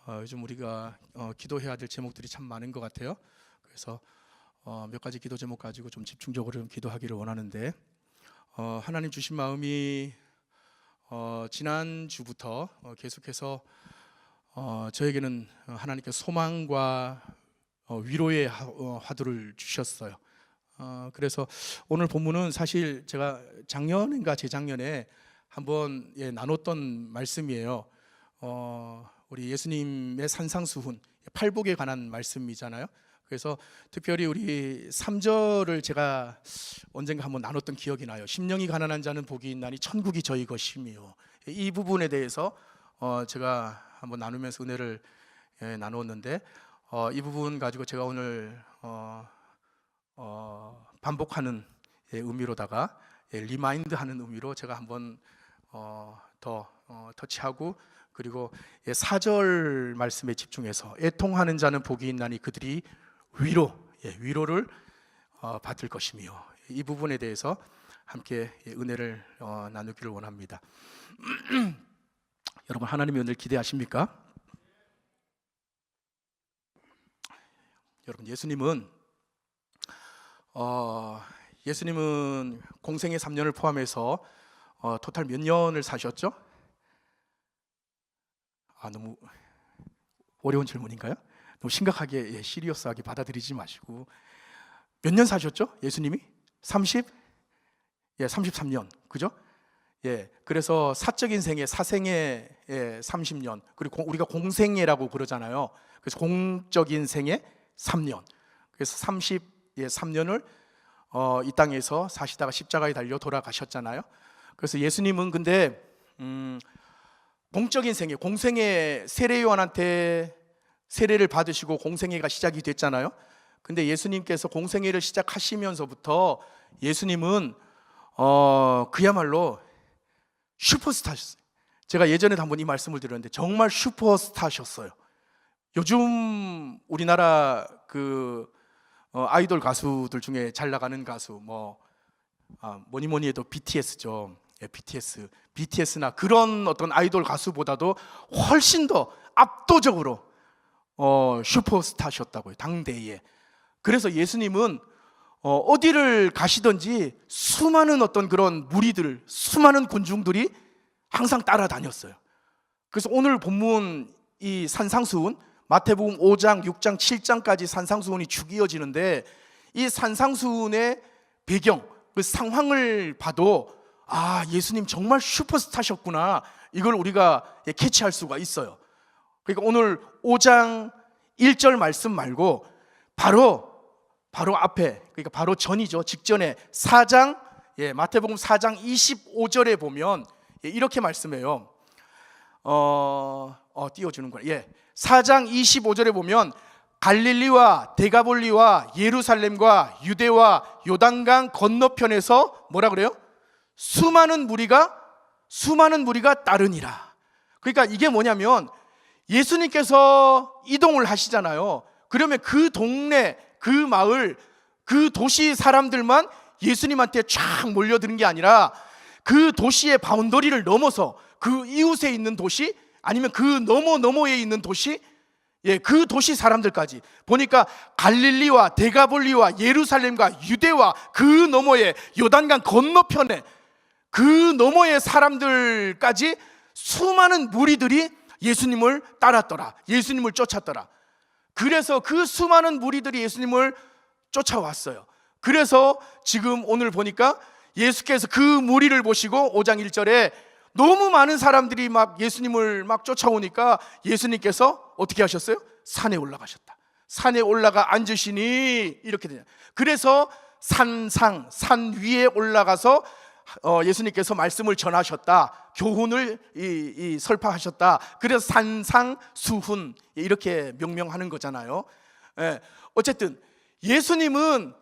요즘 우리가 기도해야 될 제목들이 참 많은 것 같아요. 그래서 몇 가지 기도 제목 가지고 좀 집중적으로 좀 기도하기를 원하는데, 하나님 주신 마음이 지난 주부터 계속해서 저에게는 하나님께서 소망과 위로의 화두를 주셨어요. 그래서 오늘 본문은 사실 제가 작년인가 재작년에 한번 나눴던 말씀이에요. 우리 예수님의 산상수훈, 팔복에 관한 말씀이잖아요. 그래서 특별히 우리 3절을 제가 언젠가 한번 나눴던 기억이 나요. 심령이 가난한 자는 복이 있나니 천국이 저희 것이며, 이 부분에 대해서 제가 한번 나누면서 은혜를 나누었는데, 이 부분 가지고 제가 오늘 반복하는 의미로다가 리마인드하는 의미로 제가 한번 더 터치하고, 그리고 4절 말씀에 집중해서 애통하는 자는 복이 있나니 그들이 위로를 받을 것이며, 이 부분에 대해서 함께 은혜를 나누기를 원합니다. 여러분, 하나님의 은혜를 기대하십니까? 여러분, 예수님은 공생의 3년을 포함해서 토탈 몇 년을 사셨죠? 너무 어려운 질문인가요? 너무 심각하게 시리어스하게 받아들이지 마시고, 몇 년 사셨죠? 예수님이? 33년, 그죠? 그래서 사적 인생의 사생의 30년, 그리고 우리가 공생애라고 그러잖아요. 그래서 공적 인생의 3년, 그래서 33년을 이 땅에서 사시다가 십자가에 달려 돌아가셨잖아요. 그래서 예수님은 근데 공적인 생애, 공생애 세례 요한한테 세례를 받으시고 공생애가 시작이 됐잖아요. 근데 예수님께서 공생애를 시작하시면서부터 예수님은 그야말로 슈퍼스타셨어요. 제가 예전에도 한번 이 말씀을 드렸는데 정말 슈퍼스타셨어요. 요즘 우리나라 아이돌 가수들 중에 잘 나가는 가수 뭐니 해도 BTS죠. BTS나 그런 어떤 아이돌 가수보다도 훨씬 더 압도적으로 슈퍼스타셨다고요, 당대에. 그래서 예수님은 어디를 가시든지 수많은 어떤 그런 무리들, 수많은 군중들이 항상 따라다녔어요. 그래서 오늘 본문 이 산상수훈, 마태복음 5장, 6장, 7장까지 산상수훈이 쭉 이어지는데, 이 산상수훈의 배경, 그 상황을 봐도 예수님 정말 슈퍼스타셨구나, 이걸 우리가 캐치할 수가 있어요. 그러니까 오늘 5장 1절 말씀 말고 바로 앞에, 그러니까 바로 전이죠. 직전에 4장, 마태복음 4장 25절에 보면 이렇게 말씀해요. 띄워주는구나. 4장 25절에 보면 갈릴리와 데가볼리와 예루살렘과 유대와 요단강 건너편에서 뭐라 그래요? 수많은 무리가 따르니라. 그러니까 이게 뭐냐면 예수님께서 이동을 하시잖아요. 그러면 그 동네, 그 마을, 그 도시 사람들만 예수님한테 쫙 몰려드는 게 아니라 그 도시의 바운더리를 넘어서 그 이웃에 있는 도시, 아니면 그 너머에 있는 도시, 그 도시 사람들까지 보니까 갈릴리와 데가볼리와 예루살렘과 유대와 그 너머에 요단강 건너편에 그 너머의 사람들까지 수많은 무리들이 예수님을 따랐더라, 예수님을 쫓았더라. 그래서 그 수많은 무리들이 예수님을 쫓아왔어요. 그래서 지금 오늘 보니까 예수께서 그 무리를 보시고 5장 1절에 너무 많은 사람들이 막 예수님을 막 쫓아오니까 예수님께서 어떻게 하셨어요? 산에 올라가셨다. 산에 올라가 앉으시니 이렇게 되냐. 그래서 산 위에 올라가서 예수님께서 말씀을 전하셨다, 교훈을 설파하셨다. 그래서 산상수훈 이렇게 명명하는 거잖아요. 어쨌든 예수님은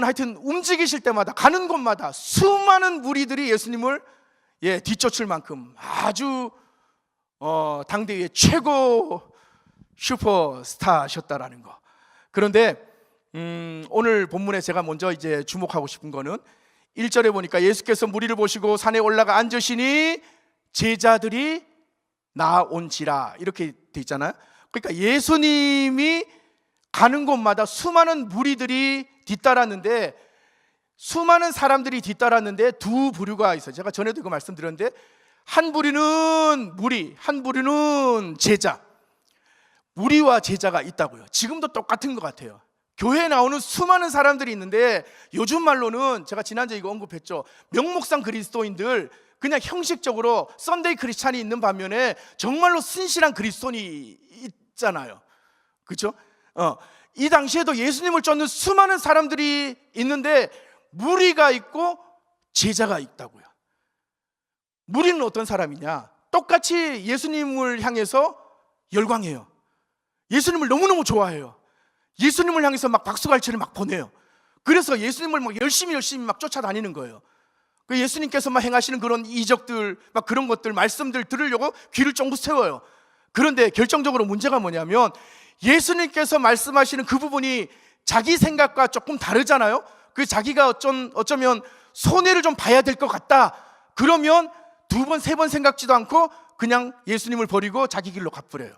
하여튼 움직이실 때마다, 가는 곳마다 수많은 무리들이 예수님을 뒤쫓을 만큼 아주 당대의 최고 슈퍼스타셨다라는 거. 그런데 오늘 본문에 제가 먼저 이제 주목하고 싶은 거는 1절에 보니까 예수께서 무리를 보시고 산에 올라가 앉으시니 제자들이 나온지라 이렇게 돼 있잖아요. 그러니까 예수님이 가는 곳마다 수많은 무리들이 뒤따랐는데, 수많은 사람들이 뒤따랐는데 두 부류가 있어요. 제가 전에도 이거 말씀드렸는데, 한 부류는 무리, 한 부류는 제자. 무리와 제자가 있다고요. 지금도 똑같은 것 같아요. 교회에 나오는 수많은 사람들이 있는데, 요즘 말로는 제가 지난주에 이거 언급했죠. 명목상 그리스도인들, 그냥 형식적으로 썬데이 크리스찬이 있는 반면에 정말로 신실한 그리스도인이 있잖아요. 그렇죠? 이 당시에도 예수님을 쫓는 수많은 사람들이 있는데 무리가 있고 제자가 있다고요. 무리는 어떤 사람이냐? 똑같이 예수님을 향해서 열광해요. 예수님을 너무너무 좋아해요. 예수님을 향해서 막 박수갈채를 막 보내요. 그래서 예수님을 막 열심히 막 쫓아다니는 거예요. 그 예수님께서 막 행하시는 그런 이적들, 막 그런 것들, 말씀들 들으려고 귀를 쫑긋 세워요. 그런데 결정적으로 문제가 뭐냐면, 예수님께서 말씀하시는 그 부분이 자기 생각과 조금 다르잖아요. 그 자기가 어쩌면 손해를 좀 봐야 될 것 같다. 그러면 두 번, 세 번 생각지도 않고 그냥 예수님을 버리고 자기 길로 가버려요.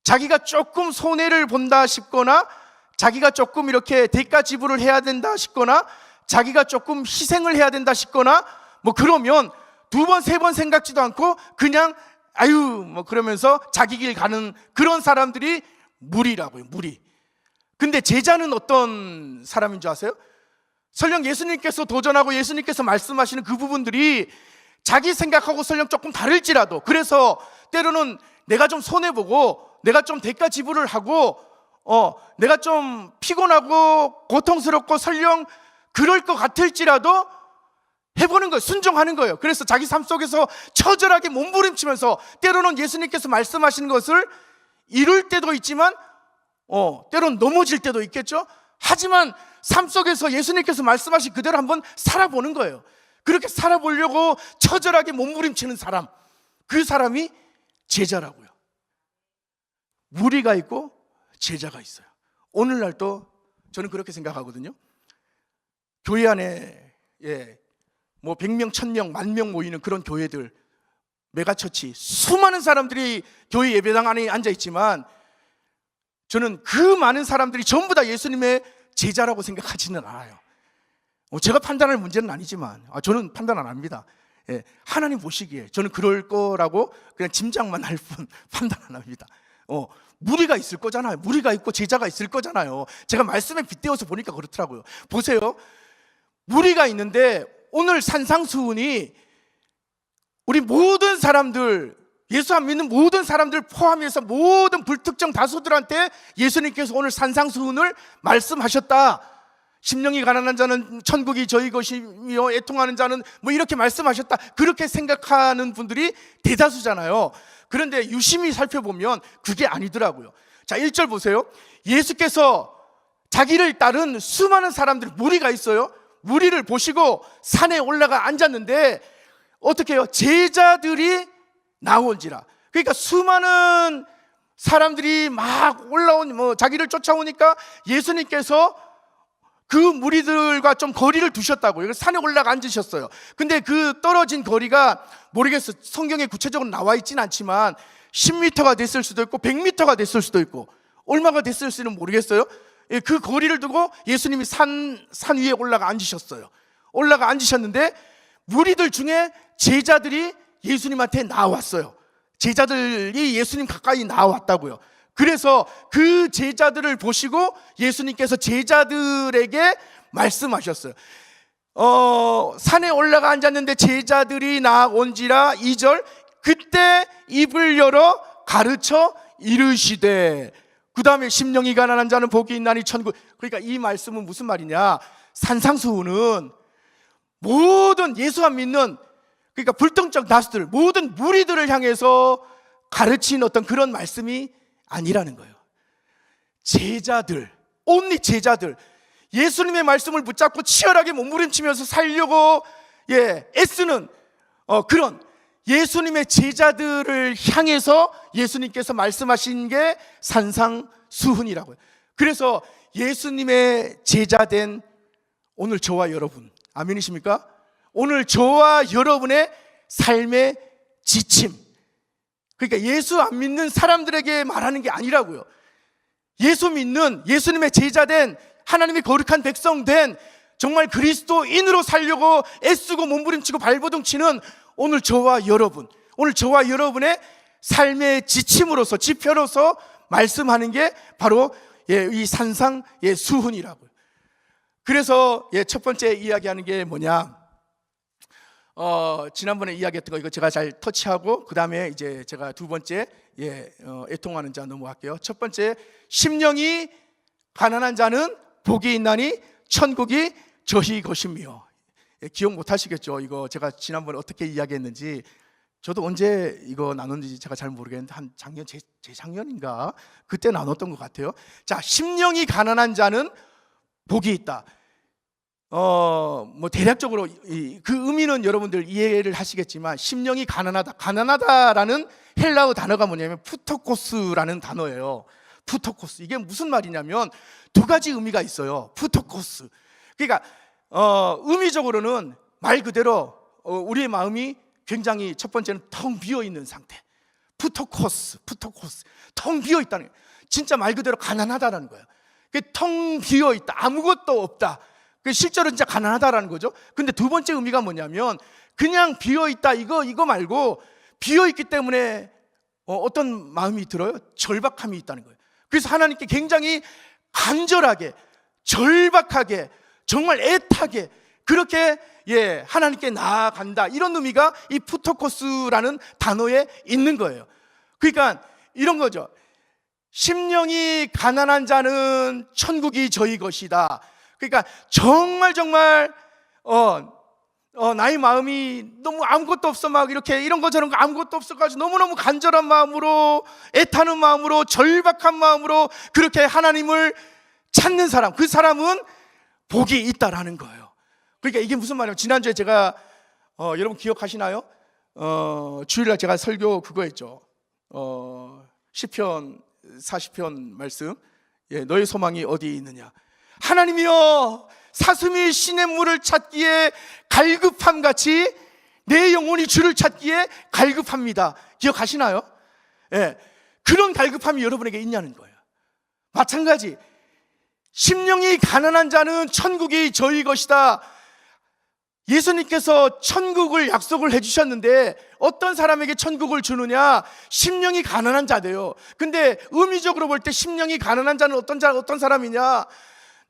자기가 조금 손해를 본다 싶거나, 자기가 조금 이렇게 대가 지불을 해야 된다 싶거나, 자기가 조금 희생을 해야 된다 싶거나, 뭐 그러면 두 번, 세 번 생각지도 않고 그냥 뭐 그러면서 자기 길 가는 그런 사람들이 무리라고요. 무리. 근데 제자는 어떤 사람인 줄 아세요? 설령 예수님께서 도전하고 예수님께서 말씀하시는 그 부분들이 자기 생각하고 설령 조금 다를지라도, 그래서 때로는 내가 좀 손해보고 내가 좀 대가 지불을 하고 내가 좀 피곤하고 고통스럽고 설령 그럴 것 같을지라도 해보는 거예요. 순종하는 거예요. 그래서 자기 삶 속에서 처절하게 몸부림치면서 때로는 예수님께서 말씀하시는 것을 이룰 때도 있지만 때로는 넘어질 때도 있겠죠. 하지만 삶 속에서 예수님께서 말씀하신 그대로 한번 살아보는 거예요. 그렇게 살아보려고 처절하게 몸부림치는 사람, 그 사람이 제자라고요. 무리가 있고 제자가 있어요. 오늘날도 저는 그렇게 생각하거든요. 교회 안에 뭐 100명, 1000명, 10,000명 모이는 그런 교회들, 메가처치, 수많은 사람들이 교회 예배당 안에 앉아있지만 저는 그 많은 사람들이 전부 다 예수님의 제자라고 생각하지는 않아요. 제가 판단할 문제는 아니지만 저는 판단 안 합니다. 하나님 보시기에 저는 그럴 거라고 그냥 짐작만 할 뿐 판단 안 합니다. 무리가 있을 거잖아요. 무리가 있고 제자가 있을 거잖아요. 제가 말씀에 빗대어서 보니까 그렇더라고요. 보세요. 무리가 있는데 오늘 산상수훈이 우리 모든 사람들, 예수 안 믿는 모든 사람들 포함해서 모든 불특정 다수들한테 예수님께서 오늘 산상수훈을 말씀하셨다. 심령이 가난한 자는 천국이 저희 것이며 애통하는 자는 뭐 이렇게 말씀하셨다. 그렇게 생각하는 분들이 대다수잖아요. 그런데 유심히 살펴보면 그게 아니더라고요. 자, 1절 보세요. 예수께서 자기를 따른 수많은 사람들, 무리가 있어요. 무리를 보시고 산에 올라가 앉았는데 어떻게 해요? 제자들이 나온지라. 그러니까 수많은 사람들이 막 자기를 쫓아오니까 예수님께서 그 무리들과 좀 거리를 두셨다고요. 산에 올라가 앉으셨어요. 근데 그 떨어진 거리가 모르겠어요. 성경에 구체적으로 나와 있지는 않지만 10m가 됐을 수도 있고 100m가 됐을 수도 있고 얼마가 됐을지는 모르겠어요. 그 거리를 두고 예수님이 산 위에 올라가 앉으셨어요. 올라가 앉으셨는데 무리들 중에 제자들이 예수님한테 나왔어요. 제자들이 예수님 가까이 나왔다고요. 그래서 그 제자들을 보시고 예수님께서 제자들에게 말씀하셨어요. 산에 올라가 앉았는데 제자들이 나온지라. 2절, 그때 입을 열어 가르쳐 이르시되. 그 다음에 심령이 가난한 자는 복이 있나니 천국. 그러니까 이 말씀은 무슨 말이냐, 산상수훈은 모든 예수 안 믿는, 그러니까 불특정 다수들, 모든 무리들을 향해서 가르친 어떤 그런 말씀이 아니라는 거예요. 제자들, 온리 제자들, 예수님의 말씀을 붙잡고 치열하게 몸부림치면서 살려고 애쓰는 그런 예수님의 제자들을 향해서 예수님께서 말씀하신 게 산상수훈이라고요. 그래서 예수님의 제자된 오늘 저와 여러분, 아멘이십니까? 오늘 저와 여러분의 삶의 지침, 그러니까 예수 안 믿는 사람들에게 말하는 게 아니라고요. 예수 믿는, 예수님의 제자된, 하나님의 거룩한 백성 된, 정말 그리스도인으로 살려고 애쓰고 몸부림치고 발버둥치는 오늘 저와 여러분, 오늘 저와 여러분의 삶의 지침으로서, 지표로서 말씀하는 게 바로 이 산상 수훈이라고요. 그래서 첫 번째 이야기하는 게 뭐냐, 지난번에 이야기했던 거 이거 제가 잘 터치하고, 그 다음에 이제 제가 두 번째 애통하는 자 넘어갈게요. 첫 번째, 심령이 가난한 자는 복이 있나니 천국이 저희 것이며. 기억 못 하시겠죠? 이거 제가 지난번에 어떻게 이야기했는지. 저도 언제 이거 나눴는지 제가 잘 모르겠는데 한 작년, 재작년인가 그때 나눴던 것 같아요. 자, 심령이 가난한 자는 복이 있다. 뭐 대략적으로 그 의미는 여러분들 이해를 하시겠지만, 심령이 가난하다, 가난하다라는 헬라어 단어가 뭐냐면 푸토코스라는 단어예요. 푸토코스. 이게 무슨 말이냐면 두 가지 의미가 있어요. 푸토코스. 그러니까 의미적으로는 말 그대로 우리의 마음이 굉장히, 첫 번째는 텅 비어 있는 상태. 푸토코스. 텅 비어 있다는 거예요. 진짜 말 그대로 가난하다라는 거예요. 텅 비어 있다, 아무것도 없다. 실제로 진짜 가난하다라는 거죠. 근데 두 번째 의미가 뭐냐면 그냥 비어 있다, 이거 말고 비어 있기 때문에 어떤 마음이 들어요? 절박함이 있다는 거예요. 그래서 하나님께 굉장히 간절하게, 절박하게, 정말 애타게 그렇게 하나님께 나아간다, 이런 의미가 이 푸토코스라는 단어에 있는 거예요. 그러니까 이런 거죠. 심령이 가난한 자는 천국이 저희 것이다. 그러니까 정말 나의 마음이 너무 아무것도 없어, 막 이렇게 이런 거 저런 거 아무것도 없어가지고 너무너무 간절한 마음으로, 애타는 마음으로, 절박한 마음으로 그렇게 하나님을 찾는 사람, 그 사람은 복이 있다라는 거예요. 그러니까 이게 무슨 말이에요? 지난주에 제가 여러분 기억하시나요? 주일날 제가 설교 그거 했죠. 시편 40편 말씀, 너의 소망이 어디에 있느냐. 하나님이여, 사슴이 시냇물을 찾기에 갈급함 같이 내 영혼이 주를 찾기에 갈급합니다. 기억하시나요? 그런 갈급함이 여러분에게 있냐는 거예요. 마찬가지, 심령이 가난한 자는 천국이 저희 것이다. 예수님께서 천국을 약속을 해주셨는데 어떤 사람에게 천국을 주느냐? 심령이 가난한 자대요. 근데 의미적으로 볼 때 심령이 가난한 자는 어떤 사람이냐?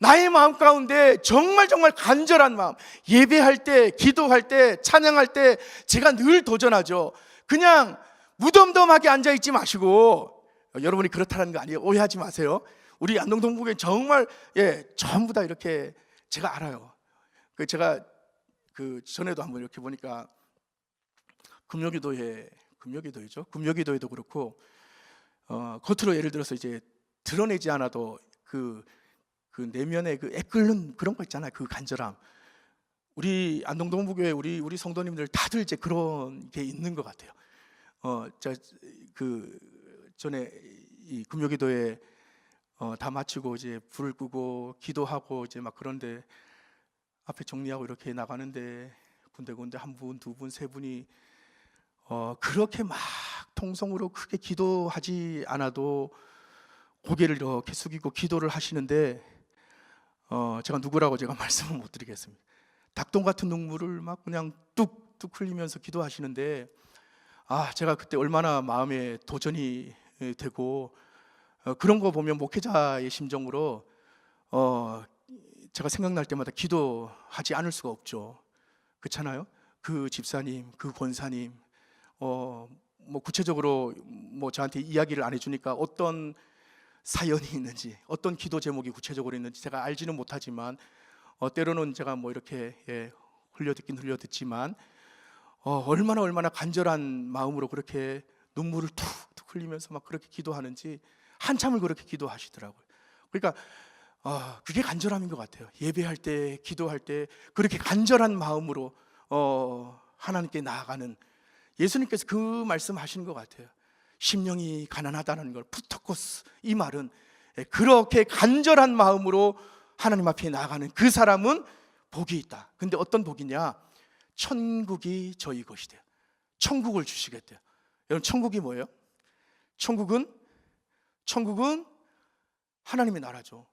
나의 마음 가운데 정말 간절한 마음, 예배할 때, 기도할 때, 찬양할 때 제가 늘 도전하죠. 그냥 무덤덤하게 앉아있지 마시고, 여러분이 그렇다는 거 아니에요. 오해하지 마세요. 우리 안동동북에 정말 전부 다 이렇게 제가 알아요. 제가 전에도 한번 이렇게 보니까 금요기도회죠. 금요기도회도 그렇고 겉으로 예를 들어서 이제 드러내지 않아도 그 내면에 애끓는 그런 거 있잖아요. 그 간절함. 우리 안동동북교회 우리 성도님들 다들 이제 그런 게 있는 것 같아요. 전에 이 금요기도회 다 마치고 이제 불을 끄고 기도하고 이제 막 그런데 앞에 정리하고 이렇게 나가는데 군데군데 한 분, 두 분, 세 분이 그렇게 막 통성으로 크게 기도하지 않아도 고개를 이렇게 숙이고 기도를 하시는데 제가 누구라고 제가 말씀을 못 드리겠습니다. 닭똥 같은 눈물을 막 그냥 뚝뚝 흘리면서 기도하시는데 제가 그때 얼마나 마음에 도전이 되고 그런 거 보면 목회자의 심정으로 제가 생각날 때마다 기도하지 않을 수가 없죠. 그렇잖아요? 그 집사님, 그 권사님 뭐 구체적으로 뭐 저한테 이야기를 안 해주니까 어떤 사연이 있는지, 어떤 기도 제목이 구체적으로 있는지 제가 알지는 못하지만 때로는 제가 뭐 이렇게 흘려듣지만 얼마나 간절한 마음으로 그렇게 눈물을 툭툭 흘리면서 막 그렇게 기도하는지 한참을 그렇게 기도하시더라고요. 그러니까 그게 간절함인 것 같아요. 예배할 때, 기도할 때 그렇게 간절한 마음으로 하나님께 나아가는, 예수님께서 그 말씀하시는 것 같아요. 심령이 가난하다는 걸, 푸토코스, 이 말은 그렇게 간절한 마음으로 하나님 앞에 나아가는 그 사람은 복이 있다. 근데 어떤 복이냐? 천국이 저희 것이 돼요. 천국을 주시겠대요. 여러분, 천국이 뭐예요? 천국은 하나님의 나라죠.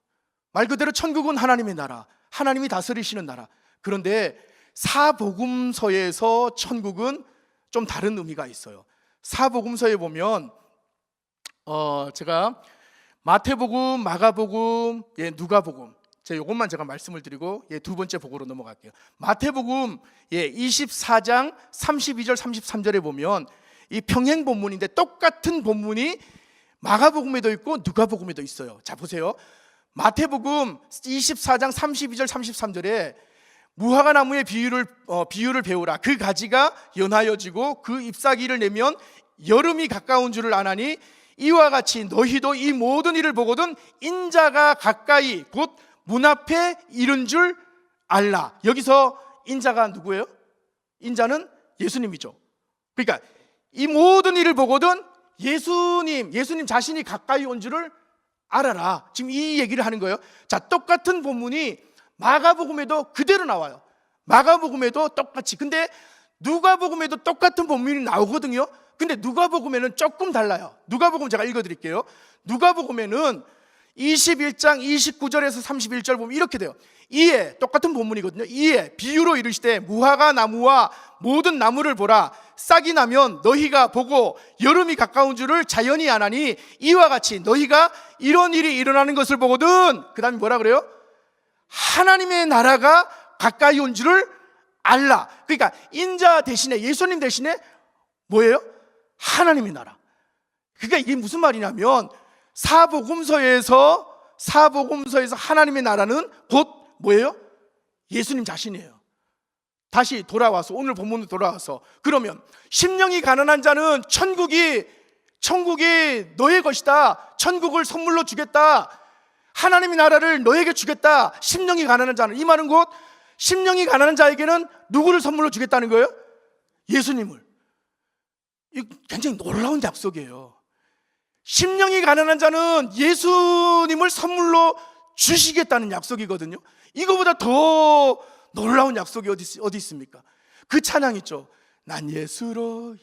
말 그대로 천국은 하나님의 나라, 하나님이 다스리시는 나라. 그런데 사복음서에서 천국은 좀 다른 의미가 있어요. 사복음서에 보면 제가 마태복음, 마가복음, 누가복음, 이것만 제가 말씀을 드리고 두 번째 복으로 넘어갈게요. 마태복음 24장 32절 33절에 보면 이 평행 본문인데 똑같은 본문이 마가복음에도 있고 누가복음에도 있어요. 자, 보세요. 마태복음 24장 32절 33절에 무화과 나무의 비유를 배우라. 그 가지가 연하여지고 그 잎사귀를 내면 여름이 가까운 줄을 아나니 이와 같이 너희도 이 모든 일을 보거든 인자가 가까이 곧 문 앞에 이른 줄 알라. 여기서 인자가 누구예요? 인자는 예수님이죠. 그러니까 이 모든 일을 보거든 예수님 자신이 가까이 온 줄을 알아라. 지금 이 얘기를 하는 거예요. 자, 똑같은 본문이 마가복음에도 그대로 나와요. 마가복음에도 똑같이. 근데 누가복음에도 똑같은 본문이 나오거든요. 근데 누가복음에는 조금 달라요. 누가복음 제가 읽어드릴게요. 누가복음에는 21장 29절에서 31절 보면 이렇게 돼요. 이에, 똑같은 본문이거든요. 이에 비유로 이르시되 무화과 나무와 모든 나무를 보라. 싹이 나면 너희가 보고 여름이 가까운 줄을 자연히 아나니 이와 같이 너희가 이런 일이 일어나는 것을 보거든. 그 다음에 뭐라 그래요? 하나님의 나라가 가까이 온 줄을 알라. 그러니까 인자 대신에, 예수님 대신에 뭐예요? 하나님의 나라. 그러니까 이게 무슨 말이냐면 사복음서에서 하나님의 나라는 곧 뭐예요? 예수님 자신이에요. 다시 돌아와서 오늘 본문으로 돌아와서 그러면 심령이 가난한 자는 천국이 너의 것이다. 천국을 선물로 주겠다. 하나님의 나라를 너에게 주겠다. 심령이 가난한 자는, 이 말은 곧 심령이 가난한 자에게는 누구를 선물로 주겠다는 거예요? 예수님을. 이 굉장히 놀라운 약속이에요. 심령이 가난한 자는 예수님을 선물로 주시겠다는 약속이거든요. 이거보다 더 놀라운 약속이 어디 있습니까? 그 찬양 있죠. 난 예수로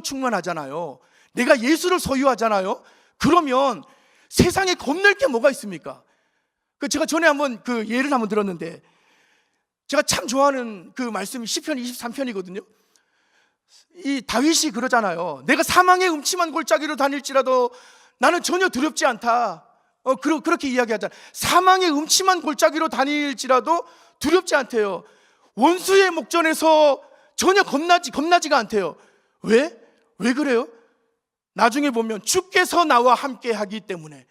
충만하잖아요. 내가 예수를 소유하잖아요. 그러면 세상에 겁낼 게 뭐가 있습니까? 제가 전에 한번 예를 한번 들었는데, 제가 참 좋아하는 그 말씀이 시편 23편이거든요. 이 다윗이 그러잖아요. 내가 사망의 음침한 골짜기로 다닐지라도 나는 전혀 두렵지 않다. 그렇게 이야기하잖아요. 사망의 음침한 골짜기로 다닐지라도 두렵지 않대요. 원수의 목전에서 전혀 겁나지가 않대요. 왜 그래요? 나중에 보면 주께서 나와 함께 하기 때문에,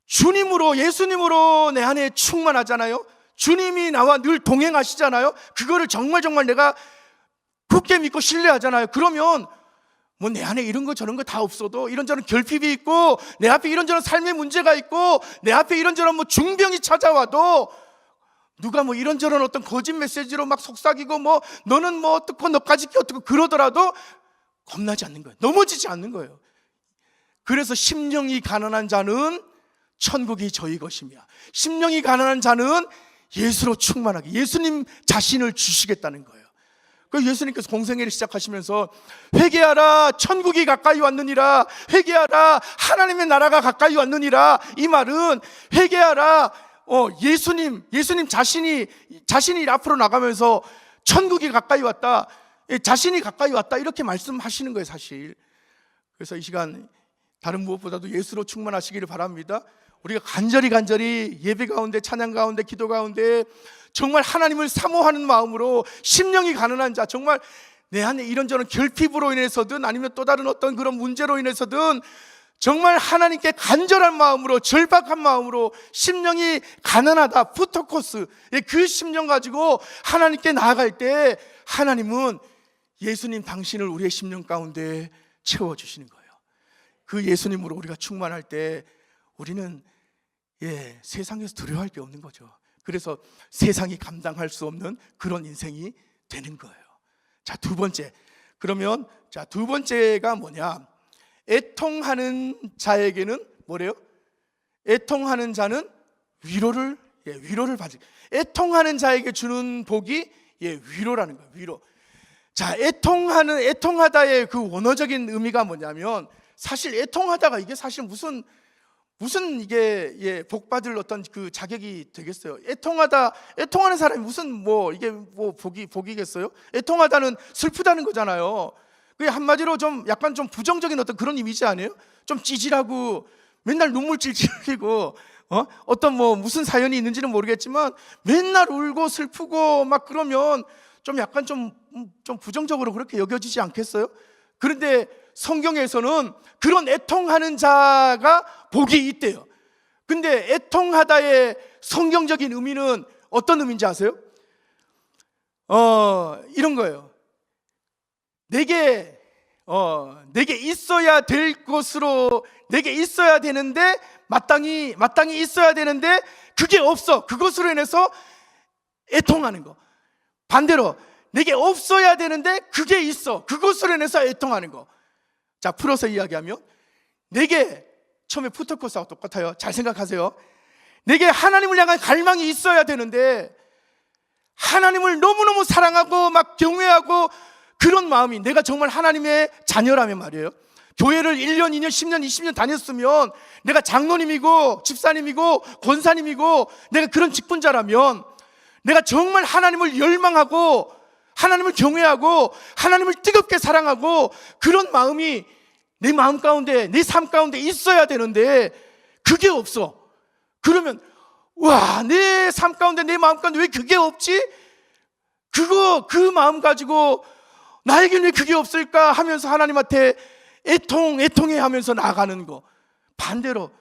주님으로, 예수님으로 내 안에 충만하잖아요. 주님이 나와 늘 동행하시잖아요. 그거를 정말 내가 굳게 믿고 신뢰하잖아요. 그러면 뭐 내 안에 이런 거 저런 거 다 없어도, 이런저런 결핍이 있고 내 앞에 이런저런 삶의 문제가 있고 내 앞에 이런저런 뭐 중병이 찾아와도, 누가 뭐 이런저런 어떤 거짓 메시지로 막 속삭이고 뭐 너는 뭐 어떻고 너까지 어떻고 그러더라도 겁나지 않는 거예요. 넘어지지 않는 거예요. 그래서 심령이 가난한 자는 천국이 저희 것이며, 심령이 가난한 자는 예수로 충만하게 예수님 자신을 주시겠다는 거예요. 그 예수님께서 공생애를 시작하시면서 회개하라 천국이 가까이 왔느니라, 회개하라 하나님의 나라가 가까이 왔느니라. 이 말은 회개하라, 예수님 자신이 앞으로 나가면서 천국이 가까이 왔다, 자신이 가까이 왔다, 이렇게 말씀하시는 거예요, 사실. 그래서 이 시간 다른 무엇보다도 예수로 충만하시기를 바랍니다. 우리가 간절히 예배 가운데, 찬양 가운데, 기도 가운데 정말 하나님을 사모하는 마음으로, 심령이 가난한 자, 정말 내 안에 이런저런 결핍으로 인해서든 아니면 또 다른 어떤 그런 문제로 인해서든 정말 하나님께 간절한 마음으로, 절박한 마음으로, 심령이 가난하다, 푸토코스, 그 심령 가지고 하나님께 나아갈 때 하나님은 예수님 당신을 우리의 심령 가운데 채워주시는 거예요. 그 예수님으로 우리가 충만할 때 우리는 세상에서 두려워할 게 없는 거죠. 그래서 세상이 감당할 수 없는 그런 인생이 되는 거예요. 자, 두 번째. 그러면 두 번째가 뭐냐? 애통하는 자에게는 뭐래요? 애통하는 자는 위로를 받을. 애통하는 자에게 주는 복이 위로라는 거예요. 위로. 자, 애통하다의 그 원어적인 의미가 뭐냐면, 사실 애통하다가 이게 사실 무슨 이게 복 받을 어떤 그 자격이 되겠어요? 애통하는 사람이 무슨 이게 복이겠어요? 애통하다는 슬프다는 거잖아요. 그게 한마디로 좀 약간 좀 부정적인 어떤 그런 이미지 아니에요? 좀 찌질하고 맨날 눈물 찔찔 흘리고 어떤 무슨 사연이 있는지는 모르겠지만 맨날 울고 슬프고 막 그러면 좀 약간 좀 부정적으로 그렇게 여겨지지 않겠어요? 그런데 성경에서는 그런 애통하는 자가 복이 있대요. 근데 애통하다의 성경적인 의미는 어떤 의미인지 아세요? 이런 거예요. 내게 있어야 될 것으로, 내게 있어야 되는데 마땅히 있어야 되는데 그게 없어. 그것으로 인해서 애통하는 거. 반대로 내게 없어야 되는데 그게 있어. 그것으로 인해서 애통하는 거. 자, 풀어서 이야기하면, 내게 처음에 푸터코스하고 똑같아요. 잘 생각하세요. 내게 하나님을 향한 갈망이 있어야 되는데 하나님을 너무너무 사랑하고 막 경외하고 그런 마음이, 내가 정말 하나님의 자녀라면 말이에요. 교회를 1년, 2년, 10년, 20년 다녔으면, 내가 장로님이고 집사님이고 권사님이고 내가 그런 직분자라면, 내가 정말 하나님을 열망하고 하나님을 경외하고 하나님을 뜨겁게 사랑하고 그런 마음이 내 마음 가운데, 내 삶 가운데 있어야 되는데 그게 없어. 그러면 와, 내 삶 가운데, 내 마음 가운데 왜 그게 없지? 그 마음 가지고 나에겐 왜 그게 없을까 하면서 하나님한테 애통해 하면서 나아가는 거. 반대로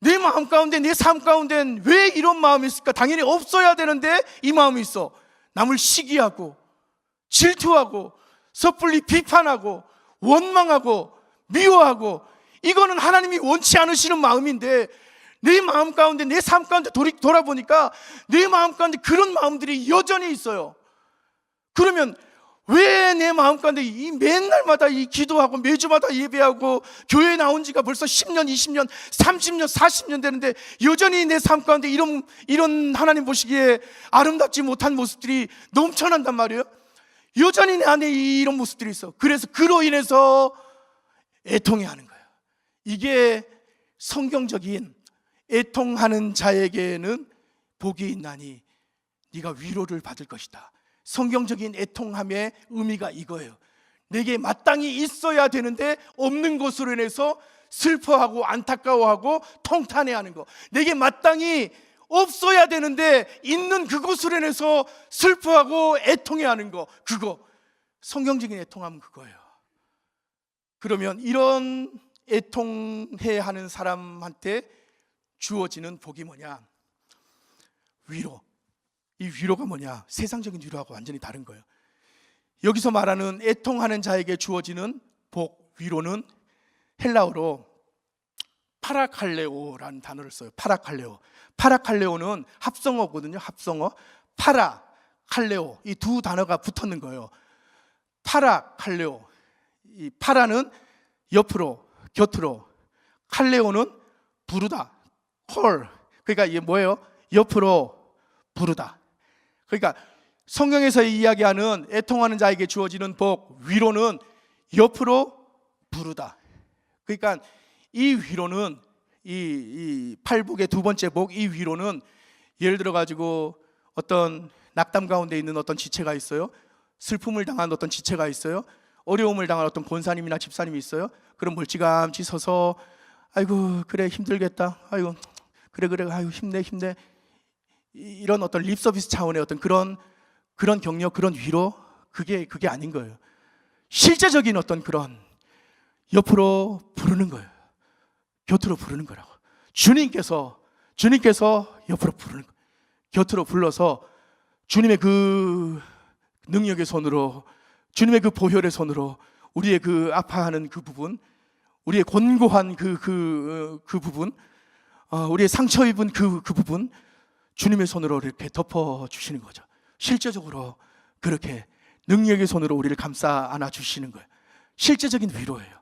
내 마음 가운데, 내 삶 가운데는 왜 이런 마음이 있을까? 당연히 없어야 되는데 이 마음이 있어. 남을 시기하고 질투하고 섣불리 비판하고 원망하고 미워하고, 이거는 하나님이 원치 않으시는 마음인데 내 마음 가운데, 내 삶 가운데 돌아보니까 내 마음 가운데 그런 마음들이 여전히 있어요. 그러면 왜 내 마음 가운데 이 맨날마다 이 기도하고 매주마다 예배하고 교회에 나온 지가 벌써 10년, 20년, 30년, 40년 되는데 여전히 내 삶 가운데 이런 하나님 보시기에 아름답지 못한 모습들이 넘쳐난단 말이에요. 여전히 내 안에 이런 모습들이 있어. 그래서 그로 인해서 애통해하는 거예요. 이게 성경적인 애통하는 자에게는 복이 있나니 네가 위로를 받을 것이다. 성경적인 애통함의 의미가 이거예요. 내게 마땅히 있어야 되는데 없는 것으로 인해서 슬퍼하고 안타까워하고 통탄해하는 거. 내게 마땅히 없어야 되는데 있는 그것으로 인해서 슬퍼하고 애통해하는 거. 그거 성경적인 애통함은 그거예요. 그러면 이런 애통해하는 사람한테 주어지는 복이 뭐냐? 위로. 이 위로가 뭐냐? 세상적인 위로하고 완전히 다른 거예요. 여기서 말하는 애통하는 자에게 주어지는 복, 위로는 헬라어로 파라칼레오라는 단어를 써요. 파라칼레오. 파라칼레오는 합성어거든요. 합성어. 파라칼레오. 이 두 단어가 붙었는 거예요. 파라칼레오. 이 파라는 옆으로, 곁으로. 칼레오는 부르다. 콜. 그러니까 이게 뭐예요? 옆으로 부르다. 그러니까 성경에서 이야기하는 애통하는 자에게 주어지는 복, 위로는 옆으로 부르다. 그러니까 이 위로는, 이 팔복의 두 번째 복, 이 위로는 예를 들어 가지고 어떤 낙담 가운데 있는 어떤 지체가 있어요. 슬픔을 당한 어떤 지체가 있어요. 어려움을 당한 어떤 권사님이나 집사님이 있어요. 그럼 멀찌감치 서서 아이고 그래 힘들겠다. 아이고 그래 아이고 힘내. 이런 어떤 립 서비스 차원의 어떤 그런 격려, 그런 위로, 그게 아닌 거예요. 실제적인 어떤 그런 옆으로 부르는 거예요. 곁으로 부르는 거라고. 주님께서 옆으로 부르는 거예요. 곁으로 불러서 주님의 그 능력의 손으로, 주님의 그 보혈의 손으로 우리의 그 아파하는 그 부분, 우리의 곤고한 그 부분, 우리의 상처 입은 그 부분, 주님의 손으로 이렇게 덮어주시는 거죠. 실제적으로 그렇게 능력의 손으로 우리를 감싸 안아주시는 거예요. 실제적인 위로예요.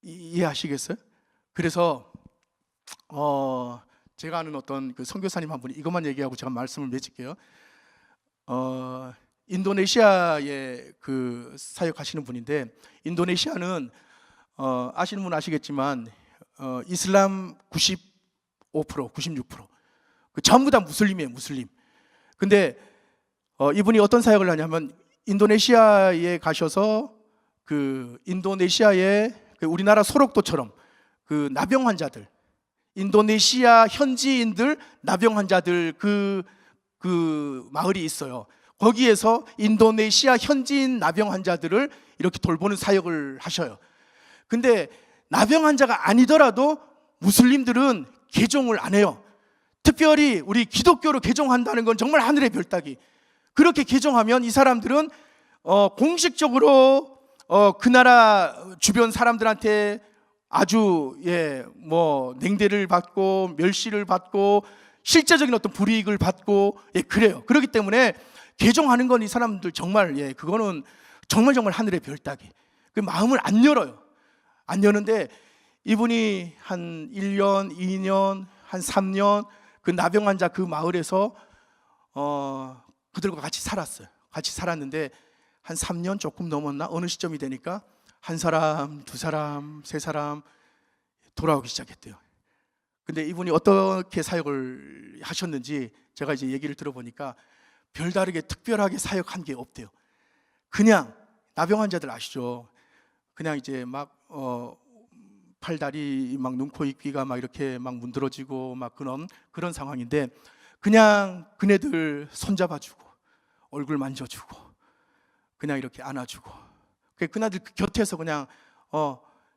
이해하시겠어요? 그래서 제가 아는 어떤 그 선교사님 한 분이 이것만 얘기하고 제가 말씀을 맺을게요. 인도네시아에 그 사역하시는 분인데, 인도네시아는 아시는 분 아시겠지만 이슬람 95%, 96% 전부 다 무슬림이에요, 무슬림. 근데 이분이 어떤 사역을 하냐면 인도네시아에 가셔서 그 인도네시아의 그 우리나라 소록도처럼 그 나병 환자들, 인도네시아 현지인들 나병 환자들 그 마을이 있어요. 거기에서 인도네시아 현지인 나병 환자들을 이렇게 돌보는 사역을 하셔요. 근데 나병 환자가 아니더라도 무슬림들은 개종을 안 해요. 특별히 우리 기독교로 개종한다는 건 정말 하늘의 별따기. 그렇게 개종하면 이 사람들은 공식적으로 그 나라 주변 사람들한테 아주 냉대를 받고 멸시를 받고 실제적인 어떤 불이익을 받고 그래요. 그렇기 때문에 개종하는 건 이 사람들 정말 그거는 정말 하늘의 별따기. 그 마음을 안 열어요. 안 여는데 이분이 한 1년, 2년, 한 3년 그 나병 환자 그 마을에서 그들과 같이 살았어요. 같이 살았는데 한 3년 조금 넘었나? 어느 시점이 되니까 한 사람, 두 사람, 세 사람 돌아오기 시작했대요. 근데 이분이 어떻게 사역을 하셨는지 제가 이제 얘기를 들어보니까 별다르게 특별하게 사역한 게 없대요. 그냥 나병 환자들 아시죠? 그냥 이제 막 팔다리 막 눈, 코, 입, 귀가 막 이렇게 막 문드러지고 막 그런 상황인데 그냥 그네들 손잡아주고 얼굴 만져주고 그냥 이렇게 안아주고 그네들 곁에서 그냥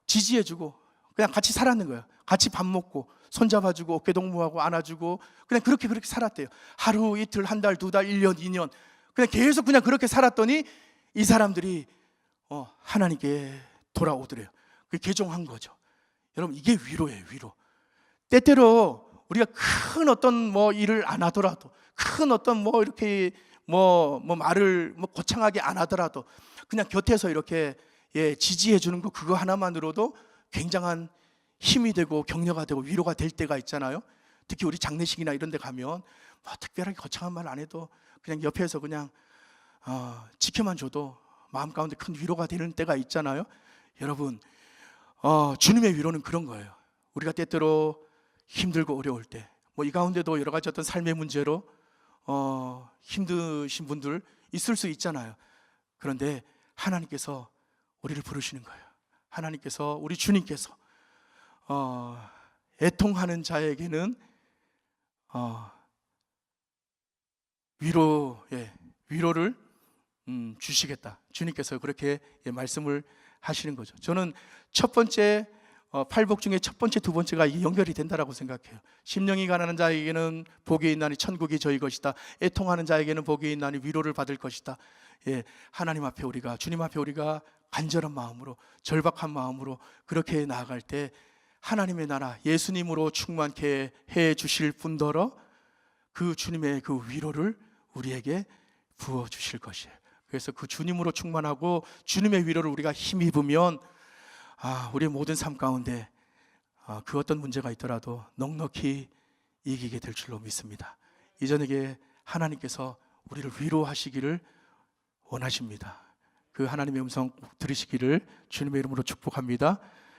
지지해주고 그냥 같이 살았는 거예요. 같이 밥 먹고 손잡아주고 어깨동무하고 안아주고 그냥 그렇게 살았대요. 하루, 이틀, 한 달, 두 달, 1년, 2년 그냥 계속 그냥 그렇게 살았더니 이 사람들이 하나님께 돌아오더래요. 그 개종한 거죠. 여러분 이게 위로예요, 위로. 때때로 우리가 큰 어떤 일을 안 하더라도 큰 어떤 이렇게 말을 거창하게 안 하더라도 그냥 곁에서 이렇게 지지해 주는 거 그거 하나만으로도 굉장한 힘이 되고 격려가 되고 위로가 될 때가 있잖아요. 특히 우리 장례식이나 이런 데 가면 특별하게 거창한 말 안 해도 그냥 옆에서 그냥 지켜만 줘도 마음 가운데 큰 위로가 되는 때가 있잖아요. 여러분 주님의 위로는 그런 거예요. 우리가 때때로 힘들고 어려울 때 이 가운데도 여러 가지 어떤 삶의 문제로 힘드신 분들 있을 수 있잖아요. 그런데 하나님께서 우리를 부르시는 거예요. 하나님께서 우리 주님께서 애통하는 자에게는 위로를 주시겠다. 주님께서 그렇게 말씀을 하시는 거죠. 저는 첫 번째 팔복 중에 첫 번째, 두 번째가 이게 연결이 된다라고 생각해요. 심령이 가난한 자에게는 복이 있나니 천국이 저희 것이다. 애통하는 자에게는 복이 있나니 위로를 받을 것이다. 하나님 앞에 우리가, 주님 앞에 우리가 간절한 마음으로, 절박한 마음으로 그렇게 나아갈 때 하나님의 나라 예수님으로 충만케 해 주실 뿐더러 그 주님의 그 위로를 우리에게 부어 주실 것이에요. 그래서 그 주님으로 충만하고 주님의 위로를 우리가 힘입으면 우리의 모든 삶 가운데 그 어떤 문제가 있더라도 넉넉히 이기게 될 줄로 믿습니다. 이 저녁에 하나님께서 우리를 위로하시기를 원하십니다. 그 하나님의 음성 들으시기를 주님의 이름으로 축복합니다.